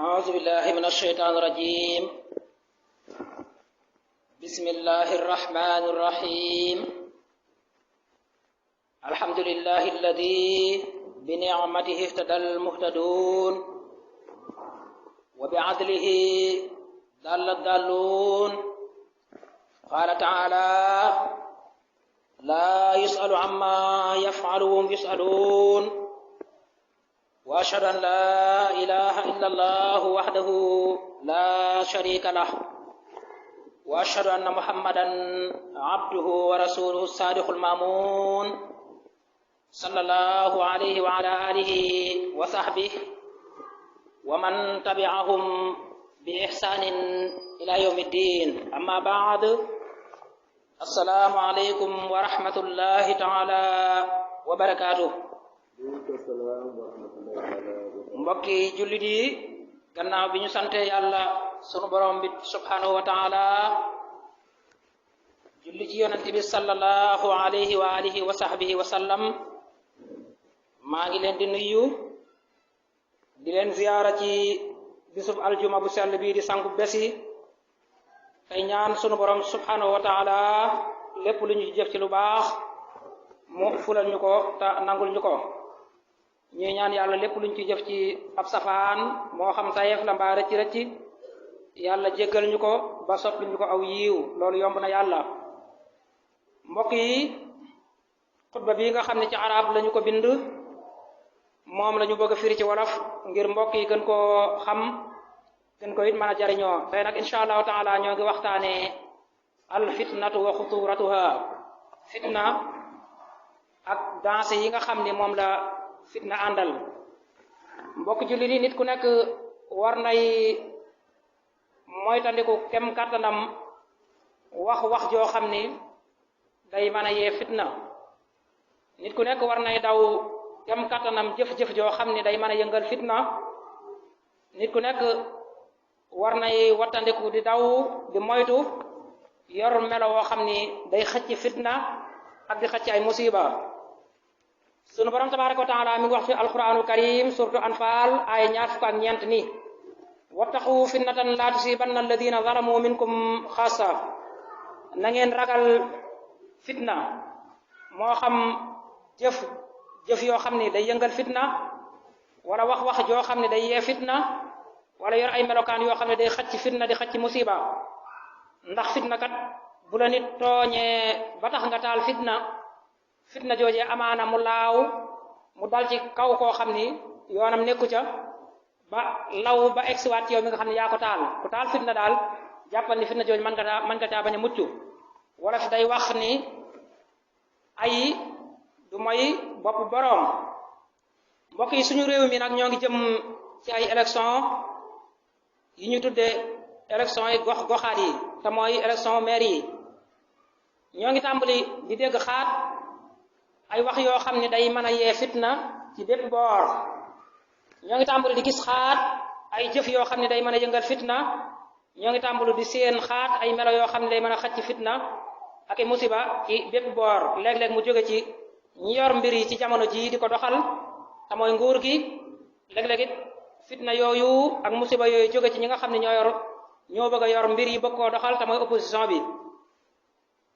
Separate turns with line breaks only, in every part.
أعوذ بالله من الشيطان الرجيم. بسم الله الرحمن الرحيم. الحمد لله الذي بنعمته اهتدى المهتدون وبعدله ضل الضالون. قال تعالى: لا يسأل عما يفعل وهم يسألون. وأشهد أن لا إله إلا الله وحده لا شريك له، وأشهد أن محمدا عبده ورسوله الصادق المأمون، صلى الله عليه وعلى آله وصحبه ومن تبعهم بإحسان إلى يوم الدين. أما بعد، السلام عليكم ورحمة الله تعالى وبركاته. mbokki jullit yi, gannaaw bi ñu sante yàlla sunu borom bi subhanahu wa taala, julli ci yonent bi sallallahu alayhi wa alihi wa sahbihi wa sallam, maa ngi leen di nuyu di leen ziyaara ci bisub aljuma bu sell bii di sangu besi, tey ñaan sunu borom subhanahu wa taala lépp lu ñu jëf ci lu baax mu fulal ñu ko te nangul ñu ko. ñuy ñaan yàlla lépp luñ ci jëf ci ab safaan, moo xam tayeef la mbaa rëcc rëcc, yàlla jéggal ñu ko ba soppi ñu ko aw yiiw, loolu yomb na yàlla. mbokk yi, xutba bii nga xam ne ci arab lañu ko bind, moom lañu bëgg a firi ci wolof ngir mbokk yi gën koo xam, gën ko it mën a jariñoo. tey nag insha allahu taala ñoo ngi waxtaane al fitnatu wa xuturatuha, fitna ak dansé yi nga xam ni moom la fitna àndal. mbokk jullit yi, nit ku nekk war nay moytandiku kem kàttanam wax joo xam ni day mën a yee fitna. nit ku nekk war nay daw kem kàttanam jëf-jëf joo xam ni day mën a yëngal fitna. nit ku nekk war nay wattandiku di daw di moytu yor melo woo xam ni day xëcc fitna ak di xëcc ay musiba. sunu borom tabaraka wa taala mi ngi wax ci alquranul karim suratu anfal ay 24 ni: wattaqu fitnatan la tusibanna alladina zalamu minkum xaasa. na ngeen ragal fitna, moo xam jëf yoo xam ni day yëngal fitna, wala wax joo xam ne day yee fitna, wala yor ay melokaan yoo xam ne day xëcc fitna di xëcc musiba. ndax fitna kat bu la nit tooñee ba tax nga taal fitna joojee amaana mu laaw mu dal ci kaw koo xam ni yoonam nekku ca, ba law ba egsiwaat yow mi nga xam ne yaa ko taal. ku taal fitna daal jàppal ni fitna jooju mën nga caa bañ a mucc. wala fi day wax ni ay du mooy bopp boroom. mbokk yi, suñu réew mi nag ñoo ngi jëm ci ay élection yi ñu tuddee élection yi goxaat yi, te mooy élection maire yi. ñoo ngi tàmbali di dégg xaat ay wax yoo xam ne day mën a yee fitna ci bépp boor. ñoo ngi tàmbali di gis xaat ay jëf yoo xam ne day mën a yëngal fitna. ñoo ngi tàmbali di seen xaat ay melo yoo xam ne day mën a xëcc fitna ak i musiba ci bépp boor. léeg-léeg mu jóge ci ñi yor mbir yi ci jamono jii di ko doxal, te mooy nguur gi. léeg-léeg it fitna yooyu ak musiba yooyu jóge ci ñi nga xam ne ñoo bëgg a yor mbir yi bëgg koo doxal, te mooy opposition bi.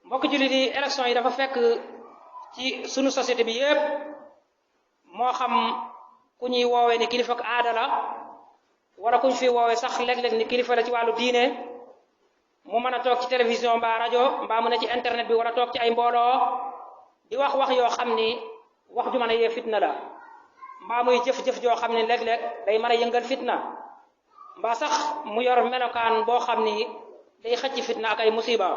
mbokk jullit yi, élection yi dafa fekk ci sunu société bi yépp, moo xam ku ñuy woowee ni kilifa ak aada la, wala ku ñu fi woowee sax léeg-léeg ni kilifa la ci wàllu diine, mu mën a toog ci télévision mbaa rajo mbaa mu ne ci internet bi, wala toog ci ay mbooloo di wax yoo xam ni wax ju mën a yee fitna la, mbaa muy jëf-jëf joo xam ni léeg-léeg day mën a yëngal fitna, mbaa sax mu yor melokaan boo xam ni day xëcc fitna ak ay musiba.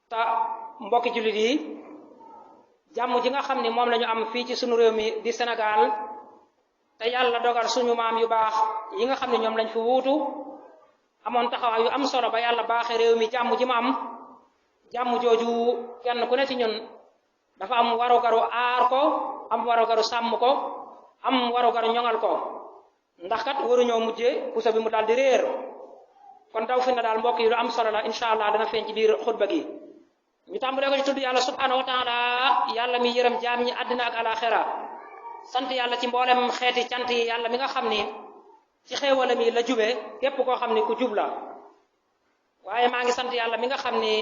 te mbokki jullit yi, jàmm ji nga xam ni moom la ñu am fii ci sunu réew mi di Sénégal, te yàlla dogal suñu maam yu baax yi nga xam ne ñoom lañ fi wuutu amoon taxawaay yu am solo ba yàlla baaxee réew mi jàmm ji ma am. jàmm jooju kenn ku ne ci ñun dafa am warugaru aar ko, am warugaru sàmm ko, am warugaru ñoŋal ko, ndax kat waruñoo mujjee puso bi mu daal di réer. kon daw fi na daal mbokk yi lu am solo la, incha allah dana feeñ ci biir xutba gi. ñu tàmbalee ko ci tudd yàlla subhanahu wa taala, yàlla mi yërëm jaam ñi àddina ak alaxira. sant yàlla ci mboolem xeeti cant yi yàlla mi nga xam ni ci xéewalam yi la jube képp koo xam ni ku jub la waaye maa ngi sant yàlla mi nga xam ni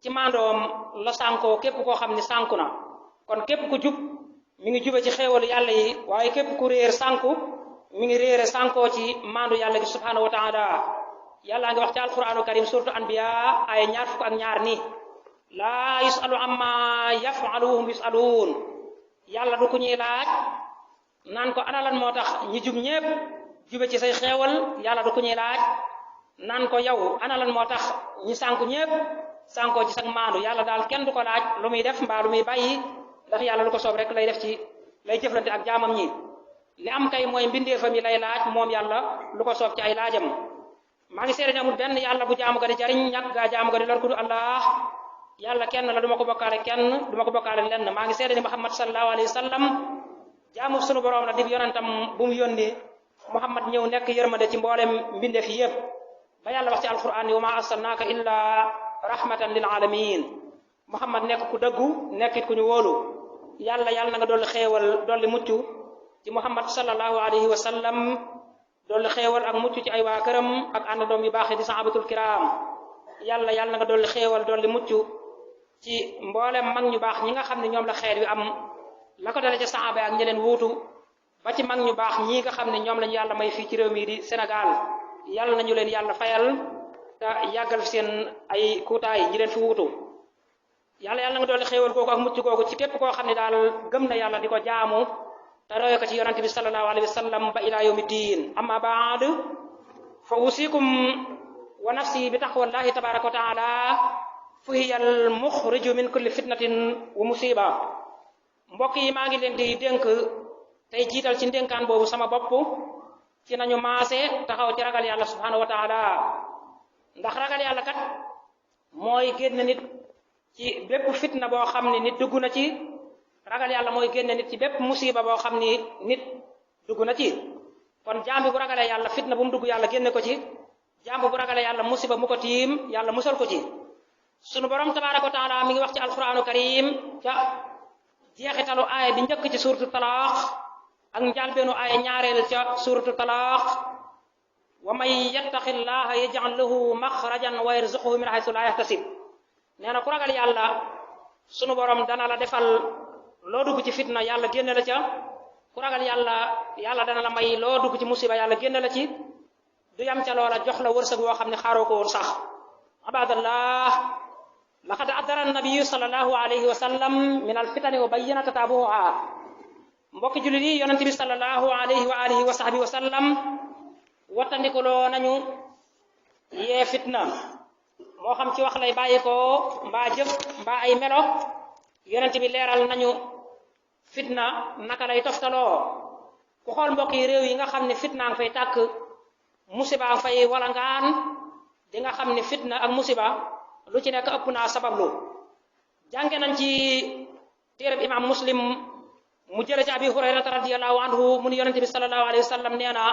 ci mandoom la sànkoo képp koo xam ni sànku na kon képp ku jub mi ngi jube ci xéewalu yàlla yi waaye képp ku réer sànku mi ngi réere sànkoo ci mandu yàlla gi subhanahu wa taala yàlla ngi wax ci alquranu karim suratu anbiya ay ñaar fukk ak ñaar ni laa yusalu amma yafalu hum yusaluun yàlla du ku ñuy laaj naan ko ana lan moo tax ñi jub ñépp jube ci say xéewal yàlla du ku ñuy laaj naan ko yow ana lan moo tax ñi sànku ñépp sànkoo ci sag maandu yàlla daal kenn du ko laaj lu muy def mbaa lu muy bàyyi ndax yàlla lu ko soob rek lay def ci lay jëflante ak jaamam ñi li am kay mooy mbindeefam yi lay laaj moom yàlla lu ko soob ci ay laajam maa ngi seede ne amul benn yàlla bu jaamu ga di jariñ ñàkk gaa jaamu ga di lor ku du Allah yàlla kenn la duma ko bokkaale kenn duma ko bokkaale lenn maa ngi seede ni Muhammad sallallahu alayhi wa sallam jaamu sunu borom la dib yonentam bu mu yónni Muhammad ñëw nekk yërmande ci mboolem mbindeef yi yépp ba yàlla wax ci alquran ni wa ma arsalnaaka illa rahmatan lil alamin Muhammad nekk ku dëggu nekkit ku ñu wóolu yàlla na nga dolli xéewal dolli mucc ci Muhammad sallallahu alayhi wa sallam dolli xéewal ak mucc ci ay waa këram ak àndandoom yu baax di sahabatul kiram yàlla na nga dolli xéewal dolli mucc ci mboolem mag ñu baax ñi nga xam ne ñoom la xeet wi am la ko dale ca sahaba ak ñi leen wuutu ba ci mag ñu baax ñi nga xam ne ñoom lañu yàlla may fii ci réew mi di Sénégal yàlla nañu leen yàlla fayal te yàggal fi seen ay kuutaay ñi leen fi wuutu yàlla na nga dolli xéewal googu ak mucc googu ci képp koo xam ne daal gëm na yàlla di ko jaamu te roye ko ci yonante bi sallallahu alayhi wa sallam ba ila yawmi diin amma baad fa usikum wa nafsi bi taqwallahi tabaraka wa taala fu hiya al muxriju min kulli fitnatin wa musiba mbokk yi maa ngi leen di dénk tey jiital ci ndénkaan boobu sama bopp ci nañu maase taxaw ci ragal yàlla subhanahu wa taala ndax ragal yàlla kat mooy génn nit ci bépp fitna boo xam ne nit dugg na ci ragal yàlla mooy génne nit ci bépp musiba boo xam ni nit dugg na ci kon jaambi bu ragalee yàlla fitna bu mu dugg yàlla génne ko ci jaambi bu ragalee yàlla musiba mu ko tiim yàlla musal ko ci sunu borom tabaraka wa taala mi ngi wax ci alquranu karim ca jeexitalu aaya bi njëkk ci suratu talaax ak njàlbeenu aaya ñaareel ca suratu talaax wa man yattaqi llaha yaj'al lahu maxrajan wa yarzuquhu min haythu la yahtasib nee na ku ragal yàlla sunu borom dana la defal loo dugg ci fitna yàlla génne la ca ku ragal yàlla dana la may loo dugg ci musiba yàlla génne la ci du yam ca loola jox la wërsëg woo xam ne xaaroo ko woon sax ibadallah laqad addara nabiyu sallallahu alayhi wa sallam min alfitani wa bayyana tataabuha mbokki jullit yi yonente bi sallallahu alayhi wa alihi wa sahbihi wa sallam wattandikuloo nañu yee fitna moo xam ci wax lay bàyyi ko mbaa jëf mbaa ay melo yonente bi leeral nañu fitna naka lay toftaloo ku xool mbokk yi réew yi nga xam ne fitna nga fay tàkk musiba nga fay walangaan di nga xam ne fitna ak musiba lu ci nekk ëpp naa sabablu jànge nañ ci téereb imam muslim mu jële ci abi hurayrata radiyallahu anhu mu ni yonente bi sallallahu alayhi wa sallam nee na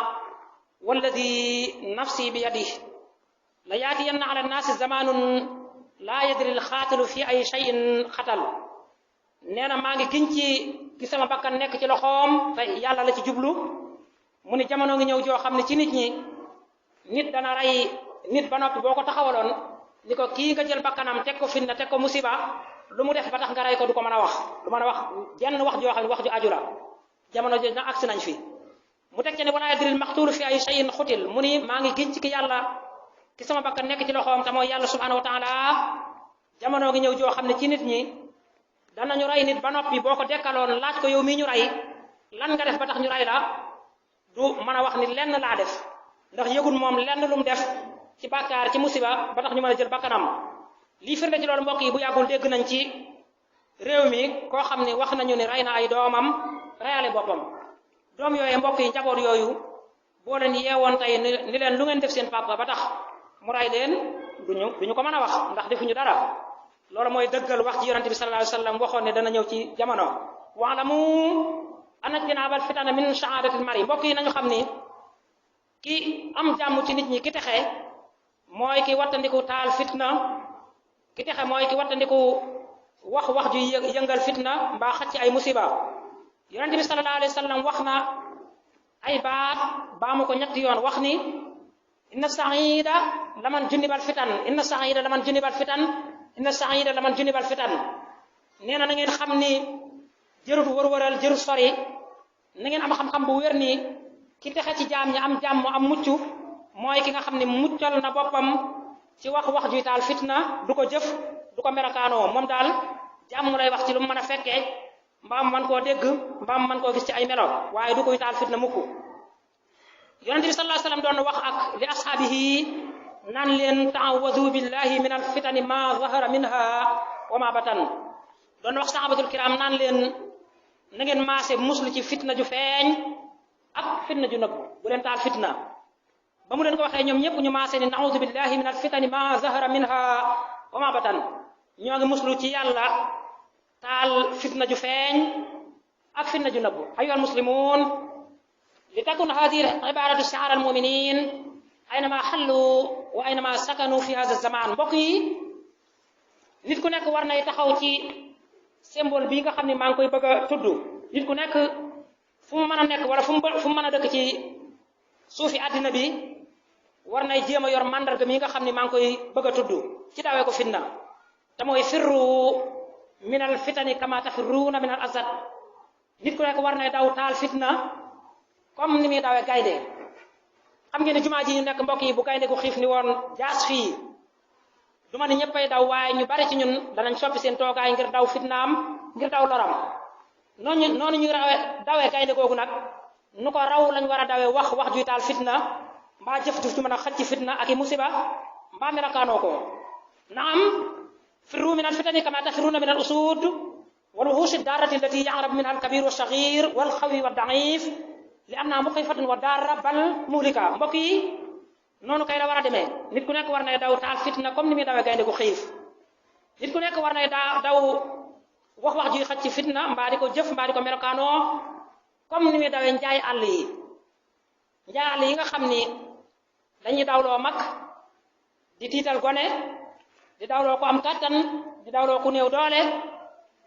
walladi nafsi bi yadi la yaatiyanna ala nnaasi zamanun laa yadri alxaatilu fi ay shay'in xatal nee na maa ngi giñ ci ki sama bakkan nekk ci loxoom te yàlla la ci jublu mu ni jamono ngi ñëw joo xam ne ci nit ñi nit dana rey nit ba noppi boo ko taxawaloon ni ko kii nga jël bakkanam teg ko fitna teg ko musiba lu mu def ba tax nga rey ko du ko mën a wax du mën a wax jenn wax joo xam ne wax ju aju la jamono jooju nag agsi nañ fi mu teg ci ne wala yadril maxtuulu fi ay shay'in xutil mu ni maa ngi giñ ci ki yàlla ki sama bakkan nekk ci loxoom te mooy yàlla subhanahu wa taala jamono ngi ñëw joo xam ne ci nit ñi danañu rey nit ba noppi boo ko dekkaloon laaj ko yow mii ñu rey lan nga def ba tax ñu rey la du mën a wax ni lenn laa def ndax yëgul moom lenn lu mu def ci bàkkaar ci musiba ba tax ñu mën a jël bakkanam lii firnde ci loolu mbokk yi bu yàggul dégg nañ ci réew mi koo xam ne wax nañu ni rey na ay doomam reyale boppam doom yooyu mbokk yi njaboot yooyu boo leen yeewoon tey ni leen lu ngeen def seen papa ba tax mu rey leen duñu ko mën a wax ndax defuñu dara loolu mooy dëggal wax ci yonente bi sallallahu alayhi wasallam waxoon ne dana ñëw ci jamono wa'lamu anna jinaabal fitana min sha'adatil mari mbokk yi nañu xam ni ki am jàmm ci nit ñi ki texe mooy ki wattandiku taal fitna ki texe mooy ki wattandiku wax ju yëngal fitna mbaa xacc ay musiba yonente bi sallallahu alayhi wasallam wax na ay baat baamu ko ñetti yoon wax ni inna saida laman junibal fitan inna saida laman junibal fitan inna saida laman junibal fitan nee na ngeen xam ni jërut wër-wëral jërut sori na ngeen am xam-xam bu wér ni ki texe ci jaam ñi am jàmm am mucc mooy ki nga xam ne muccal na boppam ci wax juy taal fitna du ko jëf du ko merakaanoo moom daal jàmm lay wax ci lu mu mën a fekkee mbaam man koo dégg mbaam man koo gis ci ay melo waaye du koy taal fitna mukk yonente bi sallallahu alayhi wasallam doon wax ak li ashaabihi naan leen ta'awwadu billahi min al fitani ma zahara minha wa ma batan doon wax sahabatul kiram naan leen na ngeen maase muslu ci fitna ju feeñ ak fitna ju nëbbu bu leen taal fitna ba mu leen ko waxee ñoom ñëpp ñu maase ni na'udhu billahi min al fitani ma zahara minha wa ma batan ñoo ngi muslu ci yàlla taal fitna ju feeñ ak fitna ju nëbbu ayyuhal muslimun li takun hadhihi ibaratu shi'ar al mu'minin aynama hallu wa aynama sakanu fi hadha zaman mbokk yi nit ku nekk war nay taxaw ci symbole bii nga xam ne maa ngi koy bëgg a tudd nit ku nekk fu mu mën a nekk wala fu mu mën a dëkk ci suufi àddina bi war nay jéem a yor mandarga mi nga xam ne maa ngi koy bëgg a tudd ci dawee ko fitna te mooy firru min al fitani kama tafirruuna min al asad nit ku nekk war nay daw taal fitna comme ni muy dawee gaynde xam ngeen ne jumaa ji ñu nekk mbokk yi bu gaynde gu xiif ni woon jaas fii du ma ni ñëppay daw waaye ñu bari ci ñun danañ soppi seen toogaay ngir daw fitnaam ngir daw loram noonu ñu dawee gaynde googu nag nu ko raw lañ war a dawee wax juy taal fitna mbaa jëf ju mën a xëcc fitna ak i musiba mbaa melakaanoo ko naam firru min al fitani kama tafirruuna min al usud wal wuhush ad-darrati allati ya'rab minha al kabir wa saghir wal khawi wa da'if li am naa muxifatun wa darra bal muhlika mbokk yi noonu kay la war a demee nit ku nekk war nay daw taal fitna comme ni muy dawee gaynde gu xiif nit ku nekk war nay daw wax juy xëcc fitna mbaa di ko jëf mbaa di ko melokaanoo comme ni muy dawee njaay àll yi nga xam ni dañuy dawloo mag di tiital gone di dawloo ko am kàttan di dawloo ku néew doole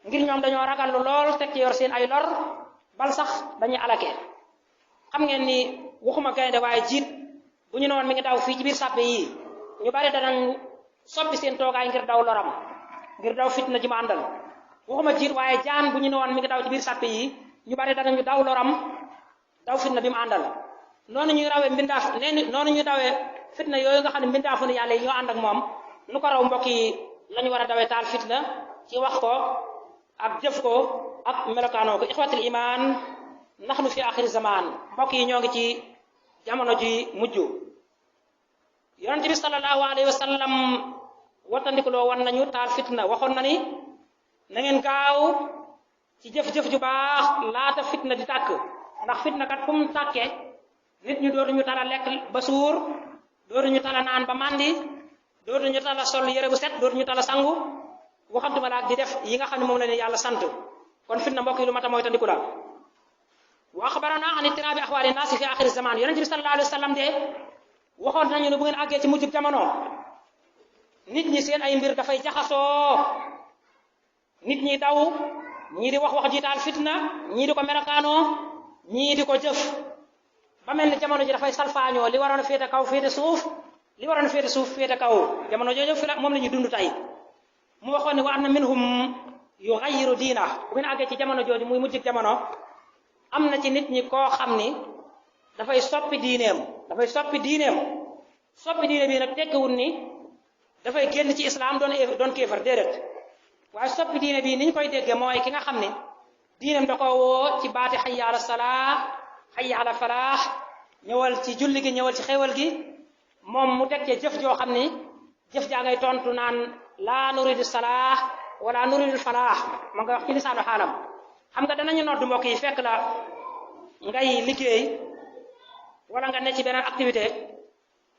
ngir ñoom dañoo ragal lu lool teg ci yor seen ay lor bal sax dañuy alake xam ngeen ni waxuma gaynde waaye jiit bu ñu ne woon mi ngi daw fii ci biir sàppe yi ñu bari danañ soppi seen toogaay ngir daw loram ngir daw fitna ji ma àndal waxuma jiit waaye jaan bu ñu ne woon mi ngi daw ci biir sàppe yi ñu bari danañu daw loram daw fitna bi mu àndal noonu ñuy rawee noonu ñuy dawee fitna yooyu nga xam ne mbindaafu ne yàlla yi ñoo ànd ak moom nu ko raw mbokk yi lañu war a dawee taal fitna ci wax ko ak jëf ko ak melokaanoo ko ixwatul iman nahnu fi axiri zaman mbokk yi ñoo ngi ci jamono ji mujj yonent bi sallallahu alayhi wa sallam wattandikuloo wan nañu taal fitna waxoon na ni na ngeen gaaw ci jëf-jëf ju baax laata fitna di tàkk ndax fitna kat fu mu tàkke nit ñu dootuñu tala lekk ba suur dootuñu tala naan ba màndi dootuñu tala sol yére bu set dootuñu tala sangu waxantuma la ak di def yi nga xam ne moom la ne yàlla sant kon fitna mbokk yi lu mata mooy tandiku la wa axbarana an ittirabi axwaali naasi fi axiri zaman yonent bi sallallahu alayhi wa sallam de waxoon nañu ne bu ngeen àggee ci mujjub jamono nit ñi seen ay mbir dafay jaxasoo nit ñi daw ñii di wax ji taal fitna ñii di ko merakaanoo ñii di ko jëf ba mel ni jamono ji dafay salfaañoo li waroon a féete kaw féete suuf li waroon a féete suuf féete kaw jamono jooju fi la moom la ñu dund tey mu waxoon ne wa anna minhum yughayyiru diina bu ngeen àggee ci jamono jooju muy mujjig jamono am na ci nit ñi koo xam ni dafay soppi diineem soppi diine bi nag tekkiwul ni dafay génn ci islam doon kéefar déedéet waaye soppi diine bi ni ñu koy déggee mooy ki nga xam ne diineem da ko woo ci baati hayya ala salaa hayya ala falaax ñëwal ci julli gi ñëwal ci xéewal gi moom mu teg cee jëf joo xam ni jëf jaa ngay tontu naan laa nuridu salaax wala nuridu falaax ma nga wax ci lisaanu xaalam xam nga danañu nodd mbokk yi fekk la ngay liggéey wala nga ne ci beneen activité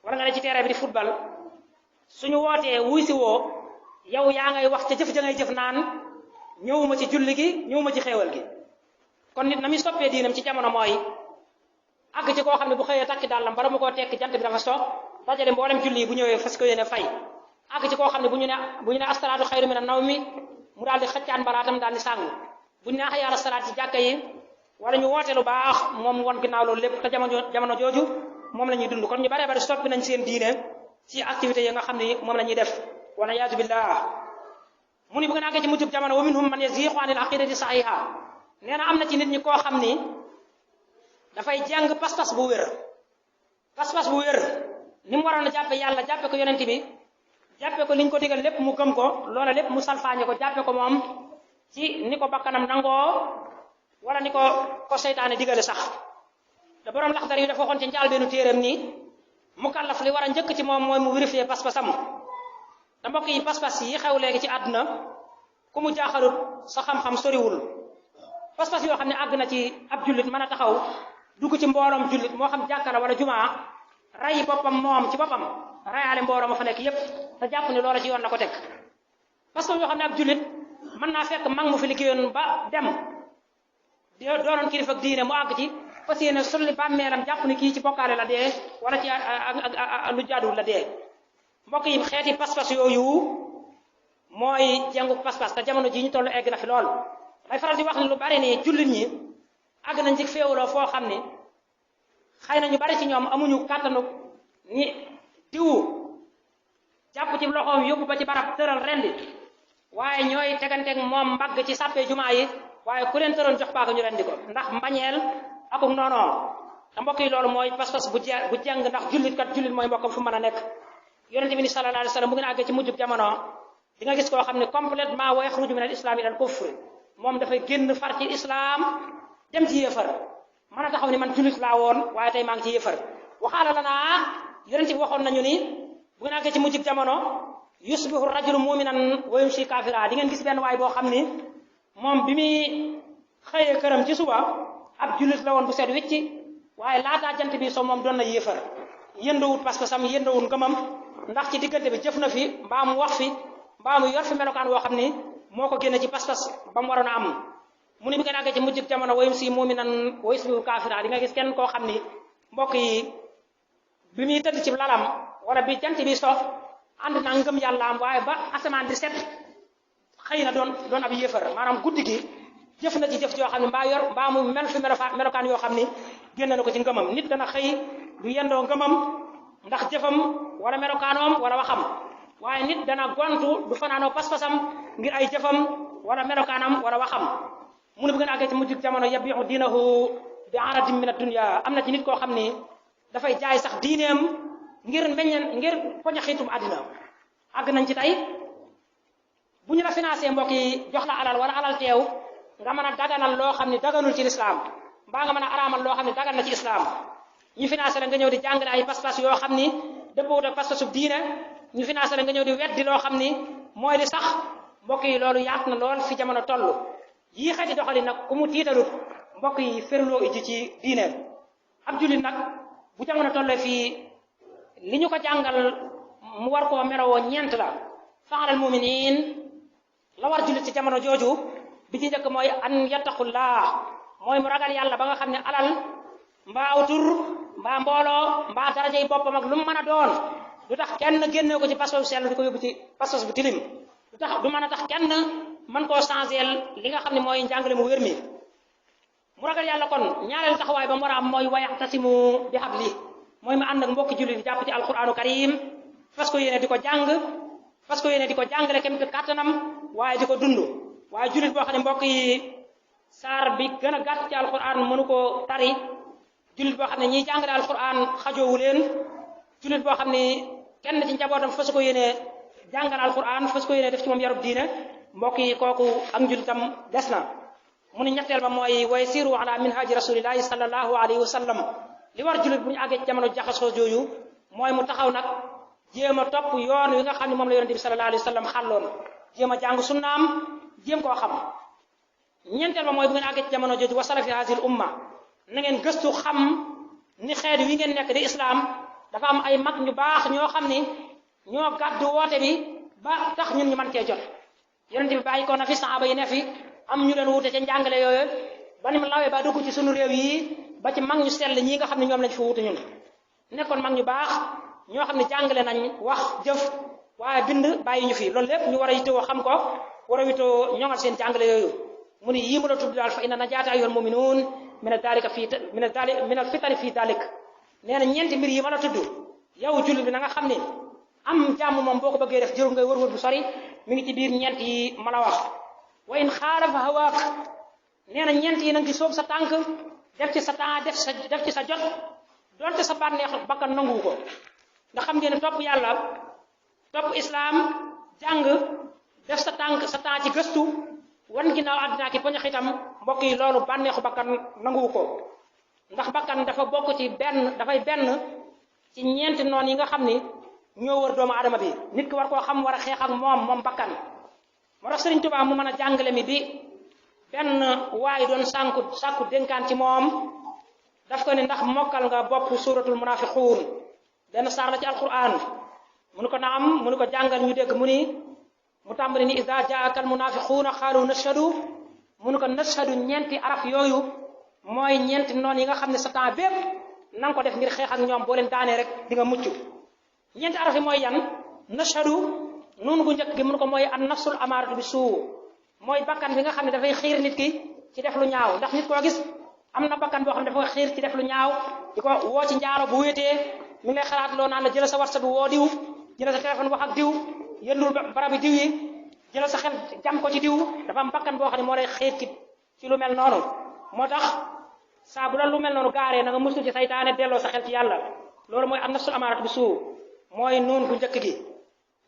wala nga ne ci terrain bi di football suñu wootee wuy si woo yow yaa ngay wax ca jëf ja ngay jëf naan ñëwuma ci julli gi ñëwuma ci xéewal gi kon nit na muy soppee diinam ci jamono mooy àgg ci koo xam ne bu xëyee takki dàllam bala mu koo tekk jant bi dafa so dajale mboolem julli yi bu ñëwee fas ko yéene fay àgg ci koo xam ne bu ñu ne astalaatu xayru mina nawmi mu daal di xëccaan balaatam daal di sàngu bu ñu ne hayya ala salaat ci jàkka yi wala ñu woote lu baax moom won ginnaaw loolu lépp te jamono jooju moom la ñuy dund kon ñu bare bari soppi nañ seen diine ci activités yi nga xam ne moom la ñuy def wala yaatu billah mu ni bu ngeen àggee ci mujjub jamono wa minhum man yaziqu anil aqidati sahiha nee na am na ci nit ñi koo xam ni dafay jàng pas-pas bu wér ni mu waroon a jàppe yàlla jàppe ko yonent bi jàppe ko liñ ko digal lépp mu gëm ko loola lépp mu salfaañe ko jàppe ko moom ci ni ko bakkanam nangoo wala ni ko seytaane digale sax te borom Laxdari yu dafa waxoon ci njaal beenu téeram nii mukallaf li war a njëkk ci moom mooy mu vérifier pas-pasam te mbokk yi pas-pas yi xew léegi ci àdduna ku mu jaaxalut sa xam-xam soriwul pas-pas yoo xam ne àgg na ci ab jullit mën a taxaw dugg ci mbooloom jullit moo xam jàkka la wala jumaa ray boppam moom ci boppam rayaale mbooloo ma fa nekk yépp te jàpp ni loola ci yoon la ko teg parce que yoo xam ne ab jullit mën naa fekk mag mu fi liggéeyoon ba dem doonoon kilifa ak diine mu àgg ci fas yéene sulli bàmmeelam jàpp ni kii ci bokkaale la dee wala ci lu jaaduwul la dee mbokk yi xeeti pas-pas yooyu mooy jengu pas-pas te jamono ji ñu toll egg na fi lool may faral di wax ni lu bari ni jullit ñi àgg nañ ci féewuloo foo xam ni xëy na ñu bari ci ñoom amuñu kàttanu ni diwu jàpp ci loxoom yóbbu ba ci barab tëral rendi waaye ñooy teganteeg moom mbagg ci sàppee jumaa yi waaye ku leen tëroon jox paaka ñu rendi ko ndax mbañeel akuk noonoo te mbokk yi loolu mooy pas-pas bu jeng ndax jullit mooy mbokkam fu mën a nekk yonente bi ni sallallahu alayhi wa sallam bu ngeen àggee ci mujjub jamono di nga gis koo xam ne complètement wa yaxruju min al islam ila al kufr moom dafay génn far ci islam dem ci yéefar mën a taxaw ni man jullit laa woon waaye tey maa ngi ci yéefar waxaala la naa yonente bi waxoon nañu ni bu ngeen àggee ci mujjub jamono yusbihu rajulu muminan wa yumshi kafira di ngeen gis benn waay boo xam ni moom bi muy xëyee këram ci suba ab jullit la woon bu seet wicci waaye laataa jant bi so moom doon na yéefar yëndawut parce que sam yëndawut ngëmam ndax ci diggante bi jëf na fi mbaa mu wax fi mbaa mu yor fi melokaan woo xam ni moo ko génne ci pas-pas ba mu waroon a am mu ni bu ngeen àggee ci mujjug jamono wayum si muminan wa yusbihu kaafira di nga gis kenn koo xam ni mbokk yi bi muy tëdd ci lalam wala bi jant bi so ànd na ngëm yàllaam waaye ba asamaan di set xëy na doon ab yéefar maanaam guddi gi jëf na ci jëf joo xam ne mbaa mu mel fi melokaan yoo xam ni génn na ko ci ngëmam nit dana xëy du yendoo ngëmam ndax jëfam wala melokaanoom wala waxam waaye nit dana gontu du fanaanoo pas-pasam ngir ay jëfam wala melokaanam wala waxam mu ne bu ngeen àggee ci mujjug jamono yabiu diinahu bi aradin min ad-dunya am na ci nit koo xam ni dafay jaay sax diineem ngir poña xiitum àddina àgg nañ ci tey bu ñu la financé mbokk yi jox la alal wala alal teew nga mën a daganal loo xam ne daganul ci lislaam mbaa nga mën a araamal loo xam ne dagan na ci islaam ñu financé la nga ñëw di jàngale ay pas-pas yoo xam ni dëppoo ak pas-pasu diine ñu financé la nga ñëw di weddi loo xam ni mooy li sax mbokk yi loolu yaat na lool fi jamono toll yii xeeti doxali nag ku mu tiitalut mbokk yi ferloo iji ci diine ab jullit nag bu jamono tollee fii li ñu ko jàngal mu war koo melowoo ñeent la fa'alal mu'minin la war jullit ci jamono jooju bi ci njëkk mooy an yattaqullah mooy mu ragal yàlla ba nga xam ne alal mbaa aw tur mbaa mbooloo mbaa darajay boppam ak lu mu mën a doon du tax kenn génne ko ci pas-pas bu sell di ko yóbbu ci pas-pas bu tilim du mën a tax kenn mën koo changer li nga xam ne mooy njàngale mu wér mi mu ragal yàlla kon ñaareel taxawaay ba mu war a am mooy waya'tasimu bi habli mooy mu ànd ak mbokki jullit di jàpp ci alquranu karim fas ko yéene di ko jàng fas ko yéene di ko jàngale kem kàttanam waaye di ko dund waaye jullit boo xam ne mbokk yi saar bi gën a gàtt ci alquran mënu ko tari jullit boo xam ne ñiy jàngale alquran xajoowu leen jullit boo xam ne kenn ci njabootam fas ko yéene jàngal alquran fas ko yéene def ci moom yarub diine mbokk yi kooku ak njullitam des na mu ni ñetteel ba mooy way siru ala minhaji rasulillahi sallallahu alayhi wa sallam li war jullit bu ñu àggee ci jamono jaxasoo jooju mooy mu taxaw nag jéem a topp yoon wi nga xam ne moom la yonente bi sallallahu alayhi wa sallam xàlloon jéem a jàng sunnaam jéem koo xam ñeenteel ba mooy bu ngeen àggee ci jamono jooju wa salafi hasil umma na ngeen gëstu xam ni xeet wi ngeen nekk di islam dafa am ay mag ñu baax ñoo xam ni ñoo gàddu woote bi ba tax ñun ñu mën cee jot yonente bi bàyyi ko na fi saaba yi ne fi am ñu leen wuute ca njàngale yooyu ba ni mu lawee ba dugg ci sunu réew yi ba ci mag ñu sell ñii nga xam ne ñoom lañ fi wuute ñun nekkoon mag ñu baax ñoo xam ne jàngale nañ wax jëf waaye bind bàyyi ñu fi loolu lépp ñu war a yittewoo xam ko war a yittewoo ñoŋal seen jàngale yooyu mu ni yii mu la tudd daal fa inna najaata ayyuhal mu'minuun min al fitani fii dalik nee na ñeenti mbir yi ma la tudd yow jullit bi na nga xam ne am jàmm moom boo ko bëggee def jërul ngay wër-wër bu sori mi ngi ci biir ñeent yi ma la wax wa in xaalafa hawaak nee na ñeent yi nag ci soob sa tànk def ci sa temps def ci sa jot donte sa bànneex bakkan nanguwu ko nga xam ngeen ne topp yàlla topp islaam jàng def sa temps ci gëstu wan ginnaaw àddina ki poñax itam mbokk yi loolu bànneexu bakkan nanguwu ko ndax bakkan dafa bokk ci dafay benn ci ñeenti noon yi nga xam ni ñoo wër doomu adama bi nit ki war koo xam war a xeex ak moom bakkan moo tax Sëriñ Tuubaa mu mën a jàngale mi bi benn waay doon sàkku dénkaan ci moom daf ko ni ndax mokkal nga bopp suratul munafiquun benn saar la ci alquran mu ni ko naam mu ni ko jàngal ñu dégg mu tàmbali ni iza jaaka almunafiquuna xaalu nashhadu mu ni ko nashhadu ñeenti araf yooyu mooy ñeenti noon yi nga xam ne sa temps bépp na nga ko def ngir xeex ak ñoom boo leen daanee rek di nga mucc ñeenti araf yi mooy yan nashhadu noonu gu njëkk gi mu ni ko mooy an nafsul amaaratu bi suu mooy bakkan bi nga xam ne dafay xiir nit ki ci def lu ñaaw ndax nit koo gis am na bakkan boo xam ne dafa xiir ci def lu ñaaw di ko woo ci njaaro bu wéetee mi ngi lay xalaat loo naan la jëlal sa WhatsApp bi woo diw jëlal sa téléphone wax ak diw yëndul barabi diw yi jëlal sa xel jam ko ci diw dafa am bakkan boo xam ne moo lay xiir ci lu mel noonu moo tax saa bu la lu mel noonu gaaree na nga musul ci saytaane delloo sa xel ci yàlla loolu mooy an nafsul amaaratu bi suu mooy noonu gu njëkk gi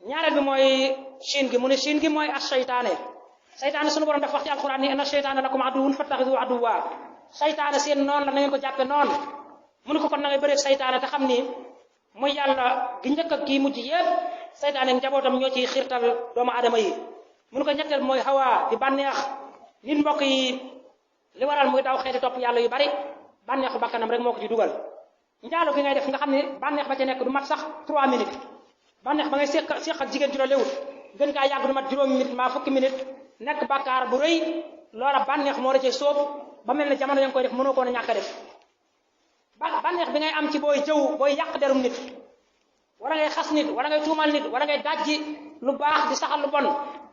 ñaareel bi mooy siin gi mu ne siin gi mooy as saytaane sunu borom dafa wax ci alquran ni inna shaytaana lakum aduwwun fattaxidu aduwwa saytaane seen noonu la na ngeen ko jàppe noonu mu ne ko kon na ngay bëreeg saytaane te xam ni mooy yàlla gi njëkk ak kii mujj yépp saytaane njabootam ñoo ci xiirtal doomu aadama yi mu ne ko ñetteel mooy hawa di bànneex nit mbokk yi li waral muy daw xeeti topp yàlla yu bari bànneexu bakkanam rek moo ko ci dugal njaalo gi ngay def nga xam ne bànneex ba ca nekk du mat sax 3 minutes bànneex ba ngay séq ak jigéen ju la léwut gën kaa yàgg du mat juróomi minutes maa fukki minutes nekk bàkkaar bu rëy loola bànneex moo la cay sóob ba mel ne jamono ya nga koy def mënoo koon a ñàkk a def bànneex bi ngay am ci booy jëw booy yàq derum nit wala ngay xas nit wala ngay tuumal nit wala ngay dajji lu baax di saxal lu bon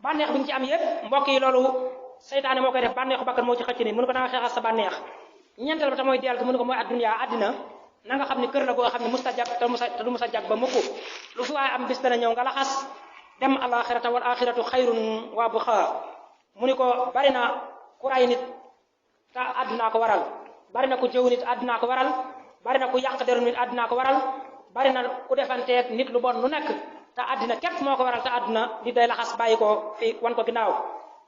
bànneex bi nga ci am yépp mbokk yi loolu seytaane moo koy def bànneexu bakkan moo ci xëcc ni mënu ko na nga xeexal sa bànneex ñeenteel ba te mooy deel gi mënu ko mooy adduna àddina na nga xam ne kër la goo xam ne musta jag te du musa jag ba mukk lu fi waaye am bis dana ñëw nga laxas dem alaxirata wal axiratu xayrun wa buqa mu ni ko bari na ku ray nit te àddunaa ko waral bari na ku jëw nit àddunaa ko waral bari na ku yàq deru nit àddunaa ko waral bari na ku defanteeg nit lu bon lu nekk te àddina képp moo ko waral te àdduna di day laxas bàyyi ko fi wan ko ginnaaw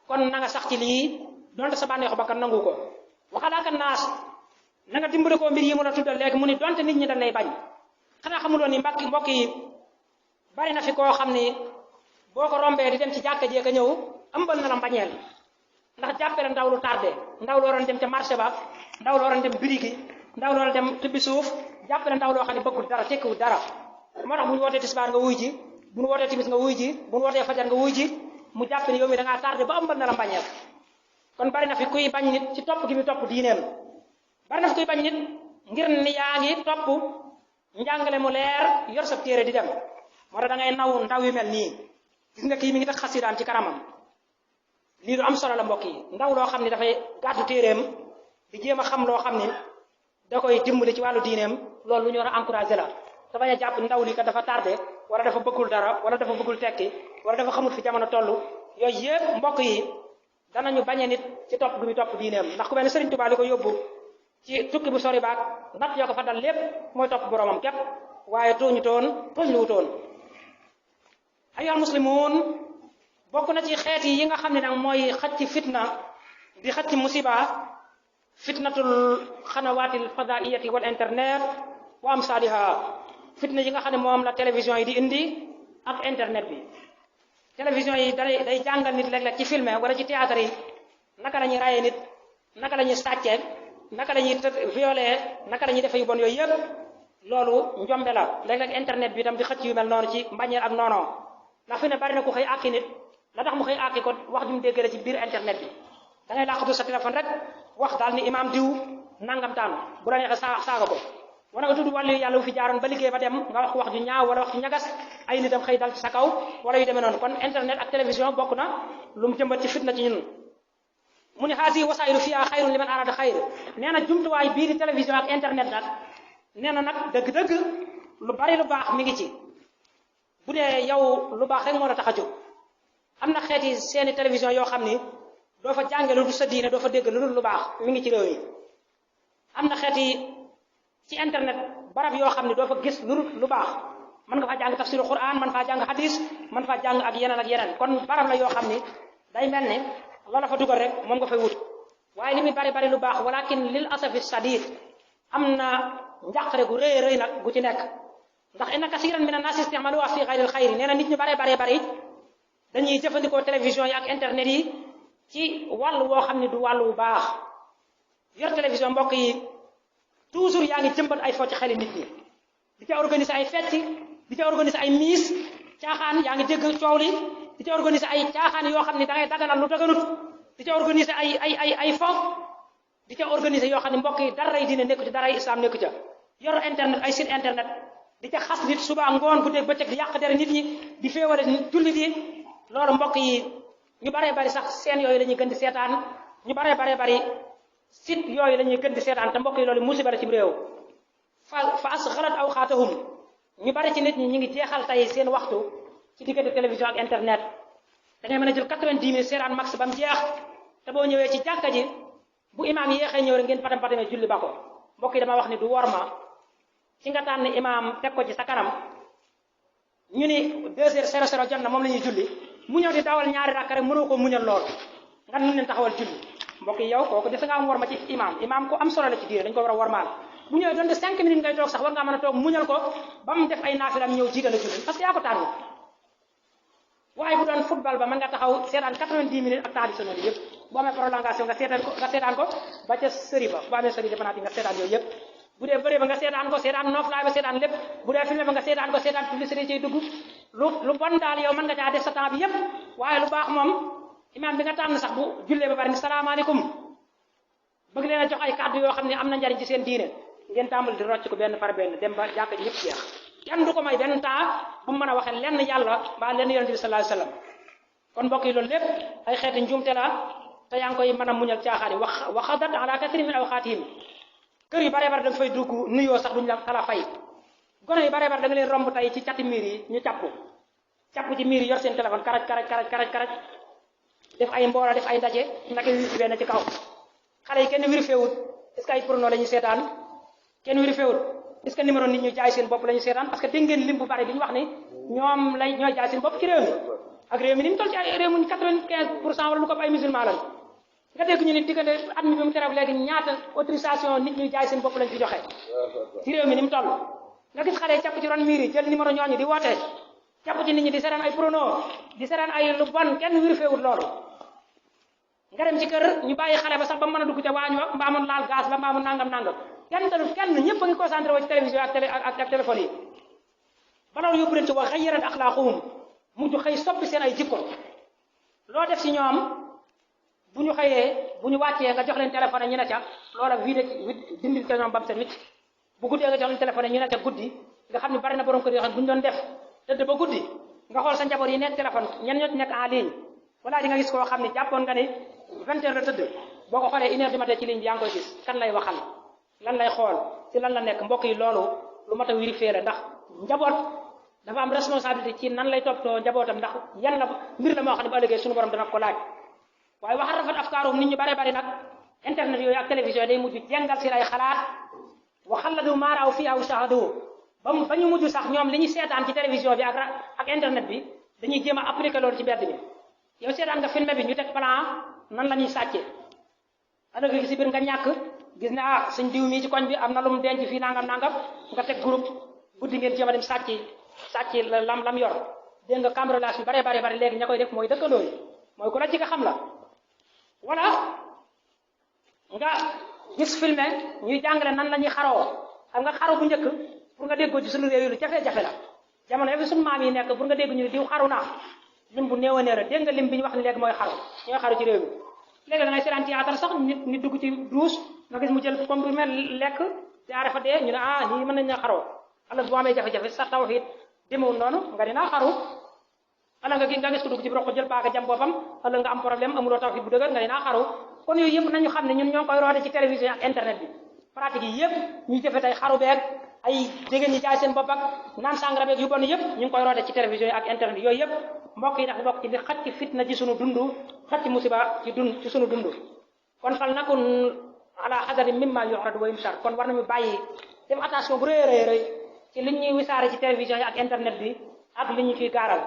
kon na nga sax ci lii donte sa bànneexu bakkan nangu ko waxalaaka naas na nga dimbale ko mbir yi mu la tuddal léegi mu ni donte nit ñi dañ lay bañ xanaa xamuloon ni mbokk yi bari na fi koo xam ni boo ko rombee di dem ci jàkka jee ka ñëw ëmbal na la mbañeel ndax jàppale ndaw lu tardé ndaw lu waroon dem ca marché ba ndaw lu waroon dem birigi ndaw lu waroon dem tibbi suuf jàppale ndaw loo xam ne bëggul dara tekkiwul dara moo tax bu ñu wootee tisbaar nga wuy ji bu ñu wootee timis nga wuy ji bu ñu wootee fajar nga wuy ji mu jàpp ne yow mi da ngaa tardé ba ëmbal na la mbañeel kon bari na fi kuy bañ nit ci topp gi mu topp diineem bari na fi kuy bañ nit ngir ni yaa ngi topp njàngale mu leer yor sa téere di dem moo tax da ngay naw ndaw yu mel nii gis nga kii mi ngi tax xasidaam ci kanamam lii lu am solo la mbokk yi ndaw loo xam ne dafay gàddu téereem di jéem a xam loo xam ne da koy dimbali ci wàllu diineem loolu lu ñu war a encouragé la te bañ a jàpp ndaw li kat dafa tardé wala dafa bëggul dara wala dafa bëggul tekki wala dafa xamul fi jamono toll yooyu yëpp mbokk yi danañu bañe nit ci topp gu mu topp diineem ndax ku mel ne Serigne Touba li ko yóbbu ci tukki bu sori baag natt yoo ko fa dal lépp mooy topp boromam képp waaye tooñu lu wutoon ayyuhal muslimuun bokk na ci xeet yi nga xam ne nag mooy xëcc fitna di xëcc musiba fitnatul xanawaatil fadaiyati wal internet wa amsaliha fitna yi nga xam ne moom la télévision yi di indi ak internet bi télévision yi day jàngal nit léeg-léeg ci filmé wala ci théâtre yi naka la ñuy rayee nit naka la ñuy sàccee naka la ñuy violé naka la ñuy defee yu bon yooyu yëpp loolu njombe la léeg-léeg internet bi itam di xëcc yu mel noonu ci mbañeel ak noonoo ndax fi ne bari na ku xëy àkki nit la tax mu xëy àkki ko wax ju mu déggee la ci biir internet bi da ngay làqatu sa téléphone rek wax daal ni imaam diw nangam taan bu la neexee saaga ko wala nga tudd wàllu yàlla wu fi jaaroon ba liggéey ba dem nga wax ju ñaaw wala wax ju ñagas ay nitam xëy dal ci sa kaw wala yu demee noonu kon internet ak télévision bokk na lu mu jëmbat ci fitna ci ñun mu ne haasi wasailu fiha xayrun liman arada xayr nee na jumtuwaay bii di télévision ak internet nag nee na nag dëgg-dëgg lu bari lu baax mi ngi ci bu dee yow lu baax rek moo la tax a jóg am na xeeti seeni télévision yoo xam ni doo fa jànge lu du sa diine doo fa dégg lu baax mi ngi ci réew yi am na xeeti ci internet barab yoo xam ne doo fa gis lu baax mën nga faa jàng tafsiru quran man faa jàng hadis man faa jàng ak yeneen kon barab la yoo xam ni day mel ni loola fa dugal rek moom nga fay wut waaye li muy bari lu baax walakin lil asafi sadid am na njàqare gu rëy nag gu ci nekk ndax inna kasiran min annaasi istimaluha fi xayril xayri nee na nit ñu bari dañuy jëfandikoo télévision yi ak internet yi ci wàll woo xam ne du wàll bu baax yor télévision mbokk yi toujours yaa ngi jëmbat ay fo ci xeli nit ñi di ca organiser ay fecc di ca organiser ay miis caaxaan yaa ngi dégg coow li di ca organiser ay caaxaan yoo xam ne da ngay daganal lu daganut di ca organiser ay fo di ca organiser yoo xam ne mbokk yi daray diine nekku ci daray islam nekku ca yor internet ay site internet di ca xas nit suba ngoon guddeeg bëccëg di yàq dere nit ñi di féewale nit jullit yi loolu mbokk yi ñu baree bari sax seen yooyu la ñuy gën di seetaan ñu baree bari site yooyu la ñuy gën di seetaan te mbokk yi loolu musiba la ci réew fa asxalat awqaatahum ñu bari ci nit ñi ñu ngi jeexal tey seen waxtu ci diggante télévision ak internet da ngay mën a jël 90 minutes seetaan max ba mu jeex te boo ñëwee ci jàkka ji bu imaam yéexee ñëw rek ngeen patamee julli ba ko mbokk yi dama wax ni du worma ci nga tànn imaam teg ko ci sa kanam ñu ni 2h00 jot na moom la ñuy julli mu ñëw di dawal ñaari rakk rek mënoo ko muñal lool nga nun leen taxawal julli mbokk yi yow kooku des nga am worma ci imaam ko am solo la ci diine dañ ko war a wormaal bu ñëwee doon de 5 minutes ngay toog sax war ngaa mën a toog muñal ko ba mu def ay naafilam ñëw jiital a julli parce que yaa ko tànn waaye bu doon football ba mën nga taxaw seetaan 90 minutes ak temps additionnel yëpp boo amee prolongation nga seetaan ko ba ca sëri ba boo amee sëri defe nga seetaan yooyu yëpp bu dee bëre ba nga seetaan ko seetaan noflaay ba seetaan lépp bu dee filmé ba nga seetaan ko seetaan publicité ciy dugg lu bon daal yow mën nga caa def sa temps bi yëpp waaye lu baax moom imaam bi nga tànn sax bu jullee ba bari ni salaamaaleykum bëgg leen a jox ay kàddu yoo xam ne am na njariñ ci seen diine ngeen tàmbali di rocc ko benn par benn dem ba jàkk ji ñëpp jeex kenn du ko may benn temps bu mu mën a waxee lenn yàlla mbaa lenn yonente bi sallallahu alayhi wasallam kon mbokk yi loolu lépp ay xeeti njuumte la te yaa ngi koy mën a muñal caaxaan yi waxadat ala kathirin min awqaatihim kër yu bare bare da nga fay dugg nuyoo sax duñu la tala fay gone yu bare bare da nga leen romb tey ci cati miir yi ñu càpp ci miir yi yor seen téléphone karaj def ay mbooloo def ay ndaje ndake wi benn ci kaw xale yi kenn vérifié wut est-ce que ay porno la ñuy seetaan kenn vérifié wut est-ce que numéro nit ñu jaay seen bopp la ñuy seetaan parce que dégg ngeen lim bu bari bi ñu wax ni ñoom ñooy jaay seen bopp ci réew mi ak réew mi ni mu toll ci ay réew mu 95% wala lu ko ay musulman lañ nga dégg ñu ni diggante at mi bi mu terew léegi ñaata autorisation nit ñuy jaay seen bopp lañ fi joxe ci réew mi ni mu toll nga gis xale yi jàpp ci ron miir yi jël numéro ñooñu di woote jàpp ci nit ñi di seetaan ay prono di seetaan ay lu bon kenn vérifié wut loolu nga dem ci kër ñu bàyyi xale ba sax ba mën a dugg ca waañ wa mbaa mu laal gaz ba mbaa mu nangam kenn talut kenn ñëpp a ngi concentré wu ci télévision ak téléphone yi ba loolu yóbbu leen ci wax xayyarat axlaaquhum mujj xëy soppi seen ay jikko loo def ci ñoom bu ñu xëyee bu ñu wàccee nga jox leen téléphone ñu ne ca loola dindil ca ñoom bam seen wicc bu guddee nga jox leen téléphone ñu ne ca guddi nga xam ne bari na borom kër yoo xam ne bu ñu doon def tëdd ba guddi nga xool sa njaboot yi nekk téléphone ñen ñoo ci nekk en ligne wala di nga gis koo xam ne jàppoon nga ni 20 heures la tëdd boo ko xoolee 1 heure du matin ci ligne bi yaa ngi koy gis kan lay waxal lan lay xool ci lan la nekk mbokk yi loolu lu mat a vérifier la ndax njaboot dafa am responsabilité ci nan lay toppatoo njabootam ndax yan la mbir la moo xam ne bu ëllëgee suñu borom dana ko laaj waaye waxal rafet afkaarum nit ñu bare bari nag internet yooyu ak télévision day mujj jengal seen ay xalaat wa xalladu maaraaw fiihaa wa shahadu ba ñu mujj sax ñoom li ñu seetaan ci télévision bi ak internet bi dañuy jéem a appliquer loolu ci mbedd bi yow seetaan nga filmé bi ñu teg plan nan la ñuy sàccee ëllëg si biir nga ñàkk gis ne suñ diw mii ci koñ bi am na lu mu denc fii nangam nga teg groupe guddi ngeen jéem a dem sàcc lam yor dégg nga cambriolage bi bare léegi ña koy def mooy dëkkandoo yi mooy ku la ci nga xam la wala nga gis filmé ñuy jàngale nan la ñuy xaroo xam nga xaru bu njëkk pour nga déggoo ci suñu réew yi lu jafe-jafe la jamono yi suñu maam yi nekk pour nga dégg ñu ne diw xaru naa lim bu néew a néew dégg nga lim bi ñu wax ni léegi mooy xaru ñooy xaru ci réew mi léegi da ngay seetaan théâtre sax nit dugg ci douche nga gis mu jël comprimé lekk jaare fa dee ñu ne lii mën nañ na xaroo ala bu amee jafe-jafe sa tawhid demewul noonu nga dinaa xaru ala nga gis ko dugg ci roq jël paaka jam boppam ala nga am problème amuloo tawhid bu dëgër nga dinaa xaru kon yooyu yëpp nañu xam ne ñun ñoo ngi koy roode ci télévision ak internet bi pratique yi yëpp ñuy jëfe tey xaru beeg ay jigéen ñi jaay seen bopp ak naan sàngara beeg yu bon yëpp ñu ngi koy roode ci télévision ak internet yooyu yëpp mbokk yi dafa bokk ci li xaj ci fitna ci sunu dund xaj ci musiba ci sunu dund kon fal nakun ala xadari mimma yuxradu wa yumsar kon war nañu bàyyi def attention bu rëy ci li ñuy wisaare ci télévision yi ak internet bi ak li ñu ciy gaaral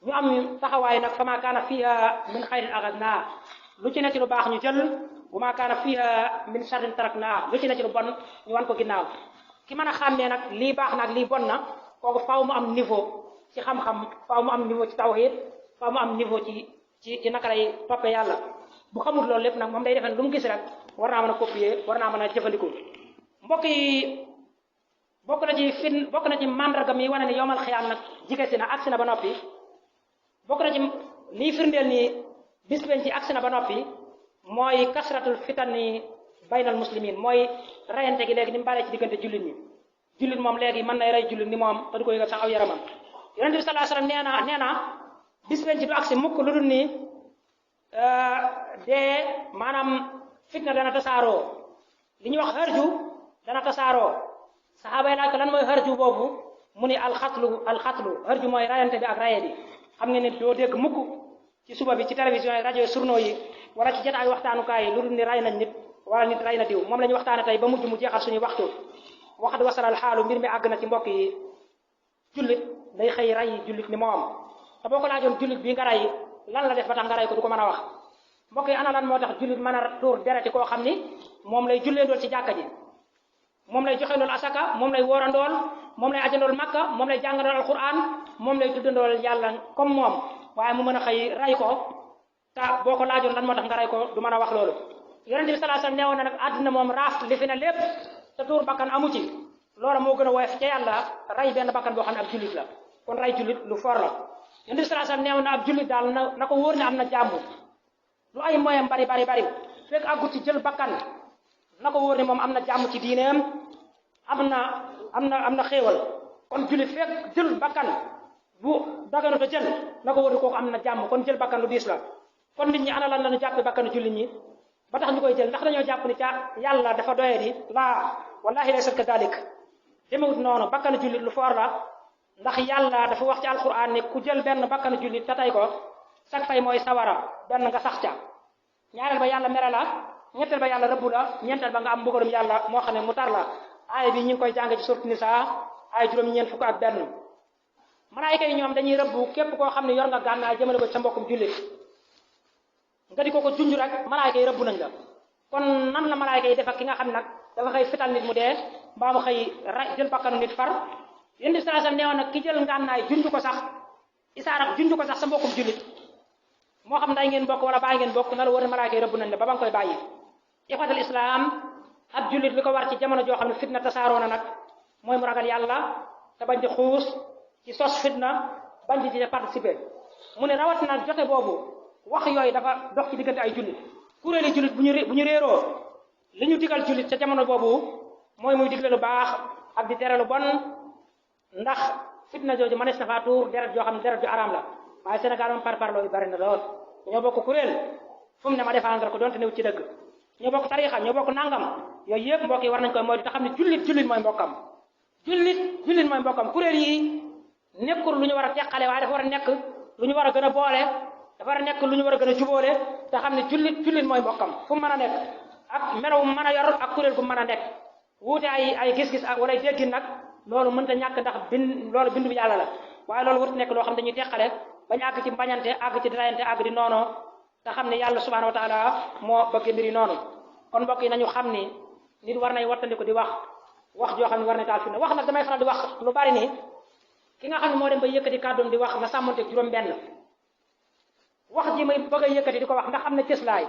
ñu am taxawaay nag fa ma kaana fiha min xayrin axadnaa lu ci ne ci lu baax ñu jël wa ma kaana fiha min sharrin taraknaa lu ci ne ci lu bon ñu wan ko ginnaaw ki mën a xàmmee nag lii baax na ak lii bon na kooku faaw mu am niveau ci xam-xam faaw mu am niveau ci tawhid faaw mu am niveau ci naka lay toppe yàlla bu xamul loolu lépp nag moom day defen lu mu gis rek war naa mën a copier war naa mën a jëfandikoo mbokk yi bokk na ci mandarga mi wane ne yowmal xiyaam nag jige si na agsi na ba noppi bokk na ci lii firndeel ni bis ben ci agsi na ba noppi mooy kasratul fitani baynal muslimin mooy rayante gi léegi ni mu baree ci diggante jullit ñi jullit moom léegi mën nay rey jullit ni moom te du ko yëgal sax aw yaramam yonente bi sallallahu alayhi wasallam nee na bis ben ci du agsi mukk lu dul ni dee maanaam fitna dana tasaaroo li ñuy wax xërju dana tasaaroo saxaaba yi laaj ko lan mooy xërju boobu mu ni alxatlu xërju mooy rayante bi ak raye bi xam ngeen ne doo dégg mukk ci suba bi ci télévision yi rajo yi journaux yi wala ci jotaay waxtaanukaay yi lu dul ni ray nañ nit wala nit ray na diw moom la ñu waxtaane tey ba mujj mu jeexal suñu waxtu waxtu wasalal xaalu mbir mi àgg na ci mbokk yi jullit day xëy ray jullit ni moom te boo ko laajoon jullit bii nga ray lan la def ba tax nga ray ko du ko mën a wax mbokk yi ana lan moo tax jullit mën a tuur dereti koo xam ni moom lay jullee ndool ci jàkka ji moom lay joxe ndool asaka moom lay woorandool moom lay ajandool makka moom lay jàngandool alquran moom lay tuddandool yàlla comme moom waaye mu mën a xëy ray ko te boo ko laajoon lan moo tax nga ray ko du mën a wax loolu yonent bi sallallahu alayhi wasallam neewoon na nag àddina moom raaf li fi ne lépp te tuur bakkan amu ci loola moo gën a woyof ca yàlla ray benn bakkan boo xam ne ab jullit la kon ray jullit lu for la yonent bi sallallahu alayhi wasallam neewoon na ab jullit daal na ko wóor ne am na jàmm lu ay moyam bari fekk àggut ci jël bakkan na ko wóor ne moom am na jàmm ci diineem am na xéewal kon jullit fekk jël bakkan bu daganu te jël na ko wóor ne kooku am na jàmm kon jël bakkan lu diis la kon nit ñi ana lan la ñu jàppe bakkanu jullit ñi ba tax ñu koy jël ndax dañoo jàpp ni ca yàlla dafa doye di laa wallahi laysa kadalik demewut noonu bakkanu jullit lu foor la ndax yàlla dafa wax ci alquran ne ku jël benn bakkanu jullit te tay ko sag fay mooy sawara benn nga sax ca ñaareel ba yàlla mere la ñetteel ba yàlla rëbbu la ñeenteel ba nga am mbugalum yàlla moo xam ne mu tar la aaya bi ñu ngi koy jàng ci surat Nisaa aaya juróom-ñeent fukk ak benn malaayika yi ñoom dañuy rëbbu képp koo xam ne yor nga gànnaay jëmale ko sa mbokkum jullit nga di ko junj rek malaayika yi rëbbu nañ la kon nan la malaayika yi def ak ki nga xam nag dafa xëy fital nit mu dee mbaa mu xëy jël bakkanu nit far yéen di sallallahu alayhi wasallam neewoon nag ki jël ngànnaay junj ko sax isaara junj ko sax sa mbokkum jullit moo xam nday ngeen bokk wala bàyyi ngeen bokk na la war a malaayika yi rëbb nañ la ba nga koy bàyyi ixwatal islam ab jullit li ko war ci jamono joo xam ne fitna tasaaroo na nag mooy mu ragal yàlla te bañ di xuus ci sos fitna bañ di ci participer mu ne rawat na jote boobu wax yooyu dafa dox ci diggante ay jullit kuréeli jullit bu ñu réeroo li ñu digal jullit ca jamono boobu mooy muy digle lu baax ak di tere lu bon ndax fitna jooju mënees na faa tuur deret joo xam ne deret ju araam la waaye Sénégal moom parparloo yu bari na lool ñoo bokk kuréel fu mu ne ma défendre ko donte néew ci dëgg ñoo bokk tariixa ñoo bokk nangam yooyu yëpp mbokk yi war nañ koy moytu te xam ne jullit mooy mbokkam jullit mooy mbokkam kuréel yi nekkul lu ñu war a teqale waaye dafa war a nekk lu ñu war a gën a boole dafa war a nekk lu ñu war a gën a jubóole te xam ne jullit mooy mbokkam fu mu mën a nekk ak melaw mën a yor ak kuréel gu mën a nekk wuute ay gis-gis ak wala déggin nag loolu mënta ñàkk ndax loolu bindu bi yàlla la waaye loolu warut nekk loo xam dañuy teqale bañ àgg ci mbañante àgg ci dirayante àgg di noonu te xam ne yàlla subhanahu wa taala moo bëgg mbiri noonu kon mbokk yi nañu xam ni nit war nay wattandiku di wax joo xam ne war na taal fi ne wax nag damay faral di wax lu bari ni ki nga xam ne moo dem ba yëkkati kàddoom di wax na sàmmonte juróom benn wax ji may bëgg a yëkkati di ko wax ndax am na cëslaay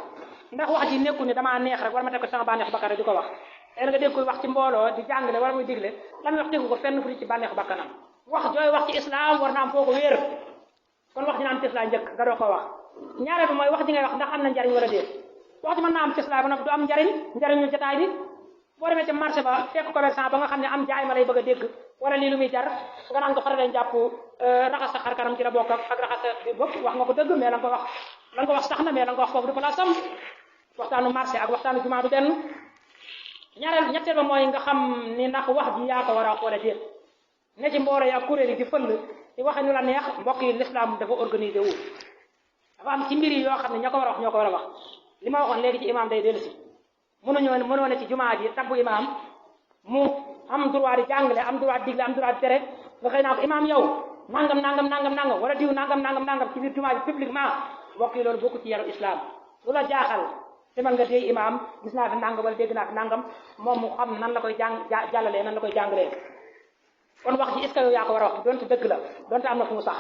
ndax wax ji nekkul ni damaa neex rek war ma teg ko sama bànneexu bakkan rek di ko wax tey nga dégg koy wax ci mbooloo di jàngale wala muy digle lan wax dégg ko fenn fu ci bànneexu bakkanam wax jooy wax ci islam war na am foo ko wéer kon wax dina am cëslaay njëkk nga doo ko wax ñaareel bi mooy wax ji ngay wax ndax am na njariñ wala déet wax ji mën naa am cëslaay ba nag du am njariñu jotaay bi boo demee ci marché ba fekk commerçant ba nga xam ne am jaay ma lay bëgg a dégg wala lii lu muy jar nga naan ko farale jàpp raxas sa xar kanam ci la bokk ak raxas sa bopp wax nga ko dëgg mais la nga ko wax sax na mais la nga ko wax foofu du place am waxtaanu marché ak waxtaanu jumaa du benn ñetteel ba mooy nga xam ni ndax wax ji yaa ko war a xoole déet ne ci mbooro yaa kuréel yi di fëll di waxe nu la neex mbokk yi l'islam dafa organisé wu dafa am ci mbir yi yoo xam ne ña ko war a wax ñoo ko war a wax li ma waxoon léegi ci imam day dellu si mënoo ne ci jumaa ji tabbu imam mu am droit di jàngale am droit di digle am droit di tere nga xëy naa ko imam yow nangam wala diw nangam ci biir jumaa ji publiquement mbokk yi loolu bokku ci yaru islam lu la jaaxal demal nga dee imam gis naa fi nangam wala dégg naa fi nangam moom mu xam nan la koy jàllalee nan la koy jàngalee kon wax ji est-ce que yow yaa ko war a wax donte dëgg la donte am na fu mu sax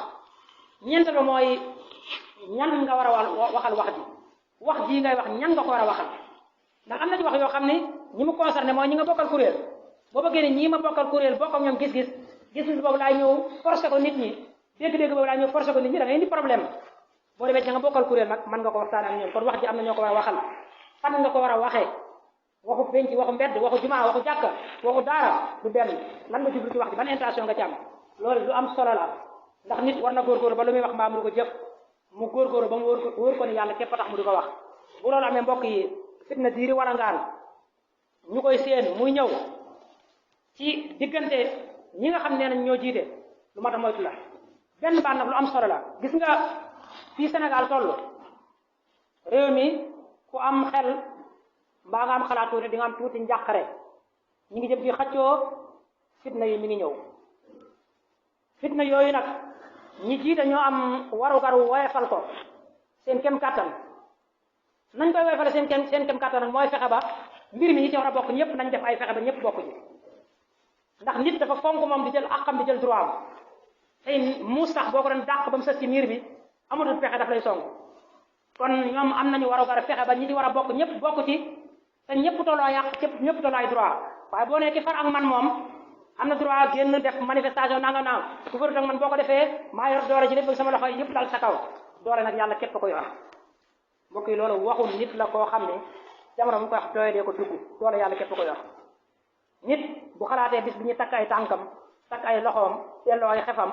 ñeent ba mooy ñan nga war a waxal wax ji ngay wax ñan nga ko war a waxal ndax am na ci wax yoo xam ne ñi mu concerné mooy ñi nga bokkal kuréel boo bëggee ne ñii ma bokkal kuréel bokk ak ñoom gis-gis boobu laay ñëw forcé ko nit ñi dégg-dégg boobu laay ñëw forcé ko nit ñi da ngay indi problème boo demee ci nga bokkal kuréel nag mën nga ko waxtaan ak ñoom kon wax ji am na ñoo ko war a waxal fan nga ko war a waxee waxu penc waxu mbedd waxu jumaa waxu jàkka waxu daara du benn lan nga jublu ci wax ji ban intention nga ci am loolu lu am solo la ndax nit war na góorgóorlu ba lu muy wax mbaa mu di ko jëf mu góorgóorlu ba mu wóor ko ni yàlla képp a tax mu di ko wax bu loolu amee mbokk yi fitna diiri wala ngaan ñu koy séen muy ñëw ci diggante ñi nga xam ne nañ ñoo jiite lu mat a moytu la benn baat nag lu am solo la gis nga fii Sénégal toll réew mi ku am xel mbaa nga am xalaat tuuti di nga am tuuti njàqare ñi ngi jëm ci xaccoo fitna yi mi ngi ñëw fitna yooyu nag ñi jiite ñoo am warugaru woyefal ko seen kem kàttan nañ koy woyefale seen kem kàttan nag mooy fexe ba mbir mi ñi ci war a bokk ñëpp nañ def ay fexe ba ñëpp bokk ji ndax nit dafa fonk moom di jël àqam di jël droit am tey muus sax boo ko doon dàq ba mu sës ci miir bi amatul fexe daf lay song kon ñoom am nañu warugar a fexe ba ñi ci war a bokk ñëpp bokk ci te ñëpp tolloo yàq ñëpp tolloo ay droit waaye boo nee ki far ak man moom am na droit génn def manifestation nangam naam ku farut ak man boo ko defee maa yor doole ci lépp sama loxo yi yëpp dal sa kaw doole nag yàlla képp ko yor mbokk yi loolu waxul nit la koo xam ne jamono mu koy wax doye dee ko dugg doole yàlla képp ko yor nit bu xalaatee bis bi ñu takk ay tànkam takk ay loxoom yelloo ay xefam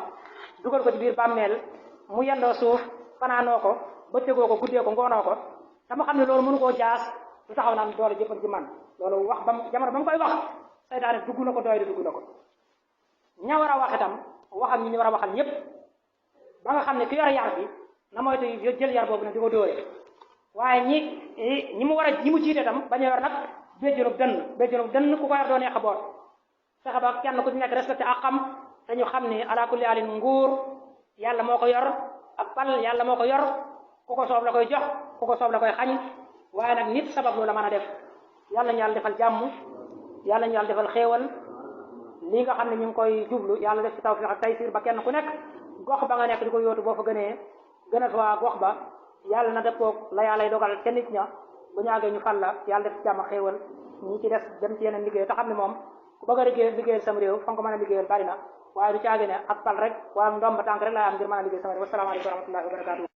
dugal ko ci biir bàmmeel mu yendoo suuf fanaanoo ko bëccëgoo ko guddee ko ngoonoo ko dama xam ne loolu mënu koo jaas lu taxaw naan doole jëppal ci man loolu wax jamono ba mu koy wax saytaane dugg na ko doy di dugg na ko ña war a wax itam wax ak ñi ñu war a waxal ñëpp ba nga xam ne ki yor yar bi na moytu jël yar boobu nag di ko dóoree waaye ñi mu jiite itam bañ a yor nag béjjënub dënn ku ko yor doo neex a boot fexe ba kenn ku ci nekk respecté ak xam te ñu xam ne ala kulli alin nguur yàlla moo ko yor ak pal yàlla moo ko yor ku ko soob la koy jox ku ko soob la koy xañ waaye nag nit sabab lu la mën a def yàlla ñu yàlla defal jàmm yàlla ñu yàlla defal xéewal lii nga xam ne ñu ngi koy jublu yàlla def ci tawfiq ak taysir ba kenn ku nekk gox ba nga nekk di ko yóotu boo fa gën a fa gox ba yàlla na dëppoog la yàllay dogal ca nit ña bu ñu àggee ñu fal la yàlla def ci jàmm xéewal ñi ci des dem ci yeneen liggéey te xam ne moom ku bëgg a liggéeyal sam réew fa nga ko mën a liggéeyal bari na waaye du ci àggee ne ak pal rek wala ndomba tànk rek laa am ngir mën a liggéey sama réew wasalaamaaleykum wa rahmatullahi wa barakatuh